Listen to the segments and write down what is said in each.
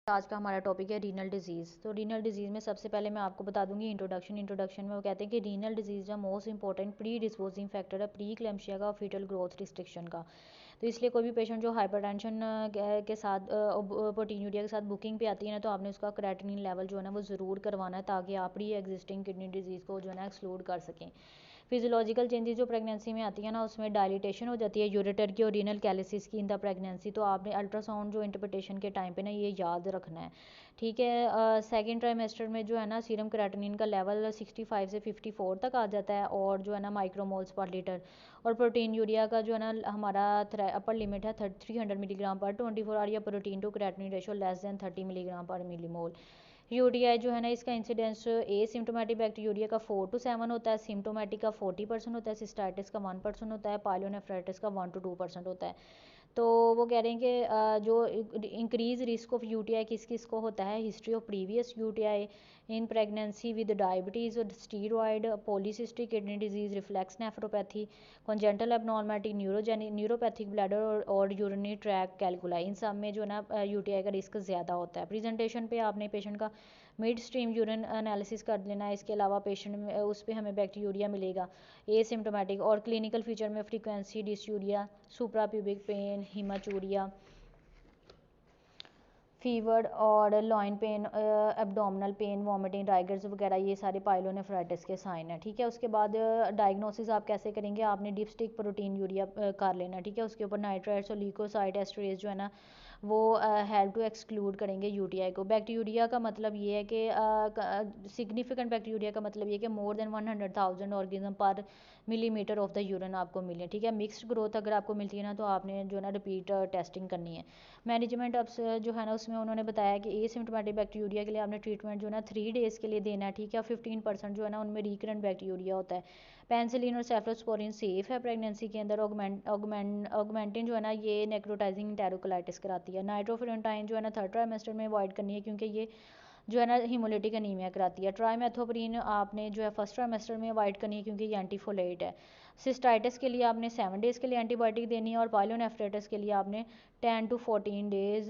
आज का हमारा टॉपिक है रीनल डिजीज़। तो रीनल डिजीज़ में सबसे पहले मैं आपको बता दूंगी इंट्रोडक्शन में वो कहते हैं कि रीनल डिजीज़ का most important pre disposing factor है प्री क्लेम्शिया का और फीटल ग्रोथ रिस्ट्रिक्शन का। तो इसलिए कोई भी पेशेंट जो हाइपरटेंशन के साथ प्रोटीनूरिया के साथ बुकिंग पे आती है ना, तो आपने उसका क्रेटिनिन लेवल जो है ना वो ज़रूर करवाना है, ताकि आप प्री एग्जिस्टिंग किडनी डिजीज़ को जो है ना एक्सक्लूड कर सकें। फिजियोलॉजिकल चेंजेस जो प्रेगनेंसी में आती है ना, उसमें डायलिटेशन हो जाती है यूरेटर की और रीनल कैलिसिस की इन द प्रेगनेंसी। तो आपने अल्ट्रासाउंड जो इंटरप्रिटेशन के टाइम पे ना ये याद रखना है, ठीक है। सेकेंड ट्राइमेस्टर में जो है ना सीरम क्रेटिनिन का लेवल 65 से 54 तक आ जाता है, और जो है ना माइक्रोमोल्स पर लीटर। और प्रोटीन यूरिया का जो है ना हमारा अपर लिमिट है 300 मिलीग्राम पर 24 आवर, या protein to creatinine ratio less than 30 milligram per millimole. UTI जो है ना इसका इंसिडेंस ए सिम्टोमेटिक बैक्टीरिया का 4 to 7 होता है, सिम्टोमेटिक का 40% होता है, सिस्टाइटिस का 1% होता है, पाइलोनेफ्राइटिस का 1 to 2% होता है। तो वो कह रहे हैं कि जो इंक्रीज रिस्क ऑफ यूटीआई किस किस को होता है, history of previous UTI in pregnancy with diabetes और steroid, polycystic kidney disease, reflux nephropathy, congenital abnormality, neuropathic bladder और यूरिनरी ट्रैक कैलकुलाई, इन सब में जो है ना यूटीआई का रिस्क ज़्यादा होता है। प्रेजेंटेशन पे आपने पेशेंट का मिड स्ट्रीम यूरिन एनालिसिस कर लेना है। इसके अलावा पेशेंट में उस पर हमें बैक्टीरिया मिलेगा एसिम्टोमेटिक, और क्लिनिकल फीचर में frequency dysuria, suprapubic pain, haematuria, fever और loin pain, abdominal pain, vomiting, rigors वगैरह, ये सारे पाइलोनेफ्राइटिस के साइन है, ठीक है। उसके बाद डायग्नोसिस आप कैसे करेंगे, आपने डिपस्टिक प्रोटीन यूरिया कर लेना, ठीक है। उसके ऊपर नाइट्राइट्स और ल्यूकोसाइड एस्टरेज जो है ना वो हेल्प टू एक्सक्लूड करेंगे यूटीआई को। बैक्टीरिया का मतलब ये है कि सिग्निफिकेंट बैक्टीरिया का मतलब ये कि मोर देन 100,000 ऑर्गेनिज्म पर मिलीमीटर ऑफ द यूरिन आपको मिले, ठीक है। मिक्स्ड ग्रोथ अगर आपको मिलती है ना, तो आपने जो है ना रिपीट टेस्टिंग करनी है। मैनेजमेंट अब जो है ना उसमें उन्होंने बताया कि एसिम्प्टोमेटिक बैक्टीरिया के लिए आपने ट्रीटमेंट जो है ना 3 डेज़ के लिए देना है, ठीक है। 15% जो है ना उनमें रिकरेंट बैक्टीरिया होता है। पेंसिलिन और सेफ्लोस्पोरिन सेफ है प्रेगनेंसी के अंदर। ऑगमेंटिन जो है ना ये नेक्रोटाइजिंग इंटेरोकोलाइटिस कराती है। नाइट्रोफिरेंटाइन जो है ना थर्ड ट्राइमेस्टर में अवॉइड करनी है, क्योंकि ये जो है ना हीमोलिटिक अनीमिया कराती है। ट्राइमेथोप्रीन आपने जो है फर्स्ट ट्राइमेस्टर में अवॉइड करनी है, क्योंकि ये एंटीफोलेट है। सिस्टाइटिस के लिए आपने 7 डेज़ के लिए एंटीबायोटिक देनी है, और पाइलोनेफ्राइटिस के लिए आपने 10 to 14 डेज़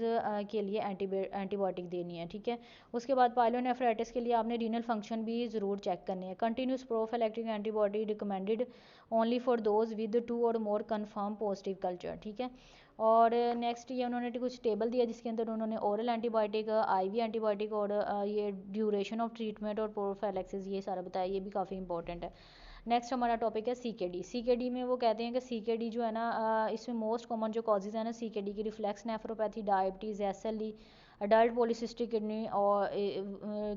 के लिए एंटीबायोटिक देनी है, ठीक है। उसके बाद पाइलोनेफ्राइटिस के लिए आपने रीनल फंक्शन भी ज़रूर चेक करनी है। Continuous prophylactic antibody recommended only for those with 2 और मोर कन्फर्म पॉजिटिव कल्चर, ठीक है। और नेक्स्ट ये उन्होंने कुछ टेबल दिया, जिसके अंदर उन्होंने ओरल एंटीबायोटिक, आईवी एंटीबायोटिक, और ये ड्यूरेशन ऑफ ट्रीटमेंट और प्रोफाइलैक्सिस ये सारा बताया, ये भी काफ़ी इंपॉर्टेंट है। नेक्स्ट हमारा टॉपिक है सीकेडी। सीकेडी में वो कहते हैं कि सीकेडी जो है ना इसमें मोस्ट कॉमन जो कॉजेज़ है ना सीकेडी की, reflex nephropathy, diabetes, SLE, adult polycystic kidney और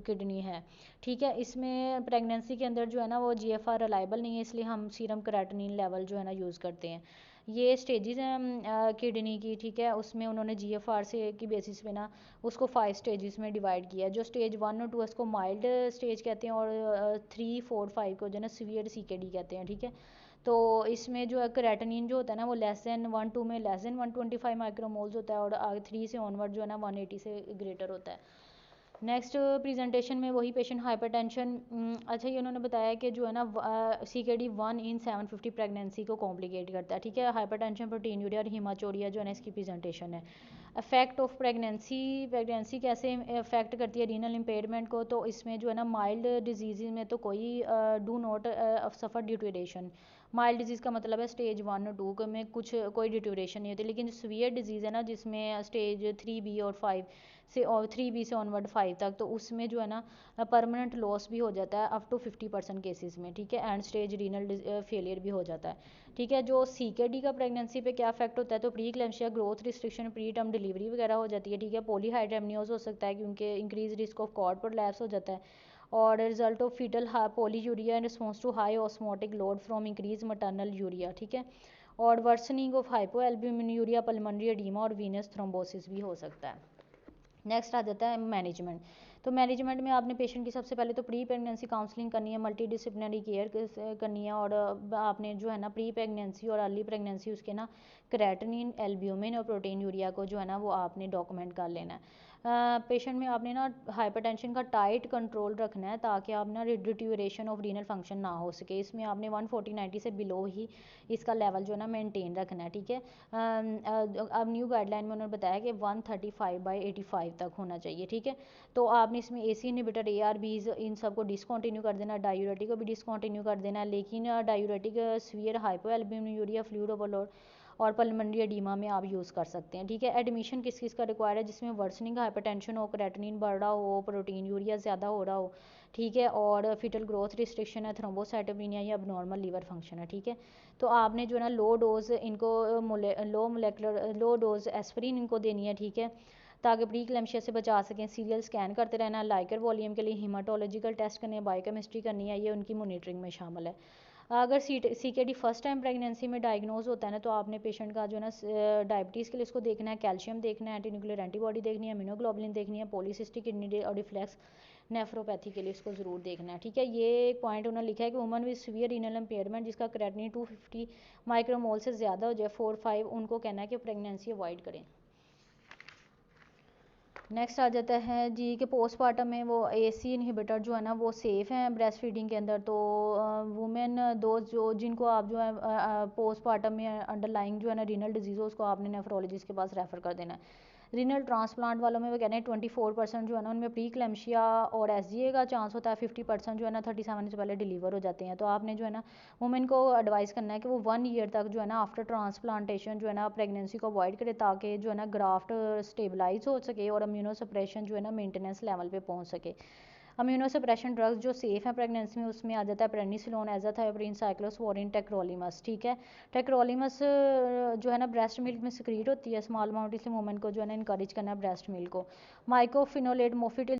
किडनी है, ठीक है। इसमें प्रेगनेंसी के अंदर जो है ना वो जीएफआर रिलायबल नहीं है, इसलिए हम सीरम क्रेटिनिन लेवल जो है ना यूज़ करते हैं। ये स्टेजेस हैं किडनी की, ठीक है। उसमें उन्होंने जीएफआर से की बेसिस पे ना उसको 5 स्टेजेस में डिवाइड किया है। जो स्टेज 1 और 2 उसको माइल्ड स्टेज कहते हैं, और 3, 4, 5 को जो है ना सीवियर सीकेडी कहते हैं, ठीक है। तो इसमें जो है क्रेटिनिन जो होता है ना वो लेस देन 1-2 में लेस देन 125 माइक्रोमोल्स होता है, और 3 से ऑनवर्ड जो है ना 180 से ग्रेटर होता है। नेक्स्ट प्रेजेंटेशन में वही पेशेंट हाइपरटेंशन। अच्छा, ये उन्होंने बताया कि जो है ना सीकेडी 1 in 750 प्रेगनेंसी को कॉम्प्लिकेट करता है, ठीक है। हाइपरटेंशन, प्रोटीनूरिया और हीमाचोरिया जो है ना इसकी प्रेजेंटेशन है। इफेक्ट ऑफ प्रेगनेंसी कैसे इफेक्ट करती है रीनल इम्पेयरमेंट को, तो इसमें जो है ना माइल्ड डिजीज़ में तो कोई do not suffer duration. Mild disease का मतलब है स्टेज 1 और 2 में कुछ कोई डिटोरेशन नहीं होती, लेकिन जो सीवियर डिजीज़ है ना जिसमें स्टेज 3B और 5 से, और 3B से ऑनवर्ड 5 तक, तो उसमें जो है ना परमानेंट लॉस भी हो जाता है अप टू 50% केसेस में, ठीक है। एंड स्टेज रीनल फेलियर भी हो जाता है, ठीक है। जो सीकेडी का प्रेगनेंसी पे क्या इफेक्ट होता है, तो preeclampsia, growth restriction, preterm delivery वगैरह हो जाती है, ठीक है। पॉलीहाइड्रेमनियोज हो सकता है, क्योंकि increase risk of cord prolapse हो जाता है, और result of foetal polyuria in response to high osmotic load from increase maternal urea, ठीक है। और worsening of hypoalbuminuria, pulmonary oedema और वीनस थ्रोम्बोसिस भी हो सकता है। नेक्स्ट आ जाता है मैनेजमेंट। तो मैनेजमेंट में आपने पेशेंट की सबसे पहले तो प्री प्रेगनेंसी काउंसलिंग करनी है, मल्टी डिसिप्लिनरी केयर करनी है, और आपने जो है ना प्री प्रेगनेंसी और अर्ली प्रेगनेंसी उसके ना क्रेटिनिन, एल्ब्यूमिन और प्रोटीन यूरिया को जो है ना वो आपने डॉक्यूमेंट कर लेना है। पेशेंट में आपने ना हाइपरटेंशन का टाइट कंट्रोल रखना है, ताकि आप ना डिट्यूरेशन ऑफ रीनल फंक्शन ना हो सके। इसमें आपने 140/90 से बिलो ही इसका लेवल जो है ना मेंटेन रखना है, ठीक है। अब न्यू गाइडलाइन में उन्होंने बताया कि 135/85 5 तक होना चाहिए, ठीक है। तो आपने इसमें AC इनहिबिटर, ARBs इन सबको डिसकंटिन्यू कर देना, डायूरेटिक को भी डिसकंटिन्यू कर देना, लेकिन डायूरेटिक सीवियर हाइपोएल्बुमिनूरिया, फ्लूइड ओवरलोड और पल्मोनरी एडीमा में आप यूज़ कर सकते हैं, ठीक है। एडमिशन किस किस का रिक्वायर्ड है, जिसमें वर्सनिंग हाइपरटेंशन हो, क्रेटिनिन बढ़ रहा हो, प्रोटीन यूरिया ज़्यादा हो रहा हो, ठीक है, और फीटल ग्रोथ रिस्ट्रिक्शन है, थ्रोम्बोसाइटोपेनिया या अबनॉर्मल लीवर फंक्शन है, ठीक है। तो आपने जो है ना लो डोज इनको लो डोज एस्पिरिन इनको देनी है, ठीक है, ताकि प्री क्लैम्शिया से बचा सकें। सीरियल स्कैन करते रहना, लाइकर वॉल्यूम के लिए हीमाटोलॉजिकल टेस्ट करने, बायोकेमिस्ट्री करनी है, ये उनकी मॉनिटरिंग में शामिल है। अगर CKD फर्स्ट टाइम प्रेगनेंसी में डायग्नोज होता है ना, तो आपने पेशेंट का जो है ना डायबिटीज़ के लिए उसको देखना है, कैल्शियम देखना है, एंटीन्यूक्लियर एंटीबॉडी देखनी है, इम्यूनोग्लोबुलिन देखनी है, पॉलीसिस्टिक किडनी और डिफ्लेक्स नेफ्रोपैथी के लिए इसको ज़रूर देखना है, ठीक है। ये एक पॉइंट उन्होंने लिखा है कि woman with severe renal impairment जिसका क्रेटिनिन 250 माइक्रोमोल से ज़्यादा हो जाए 4-5, उनको कहना है कि प्रेगनेंसी अवॉइड करें। नेक्स्ट आ जाता है जी कि पोस्टमार्टम में वो AC इनहिबिटर जो है ना वो सेफ़ हैं ब्रेस्ट फीडिंग के अंदर। तो वुमेन दो जो जिनको आप जो है पोस्टमार्टम में अंडरलाइंग जो है ना रीनल डिजीज़ हो, उसको आपने नेफ्रोलॉजिस्ट के पास रेफ़र कर देना है। रीनल ट्रांसप्लांट वालों में वो कहते हैं 24% जो है ना उनमें प्री क्लैम्शिया और SGA का चांस होता है, 50% जो है ना 37 से पहले डिलीवर हो जाते हैं। तो आपने जो है ना वुमेन को एडवाइस करना है कि वो 1 ईयर तक जो है ना आफ्टर ट्रांसप्लांटेशन जो है ना प्रेगनेंसी को अवॉइड करे, ताकि जो है ना ग्राफ्ट स्टेबलाइज हो सके और इम्यूनो सप्रेशन जो है ना मेंटेनेंस लेवल पे पहुंच सके। इम्यूनो सप्रेशन ड्रग्स जो सेफ है प्रेगनेंसी में, उसमें आ जाता है प्रेनिसिलोन, एजाथायोप्रिन, साइक्लोस्पोरिन, टेक्रोलिमस, ठीक है। टेक्रोलिमस जो है ना ब्रेस्ट मिल्क में सिक्रीट होती है स्मॉल अमाउंट, इसलिए वुमेन को जो है ना इनकरेज करना है ब्रेस्ट मिल्क को। माइकोफिनोलेट, मोफिटिल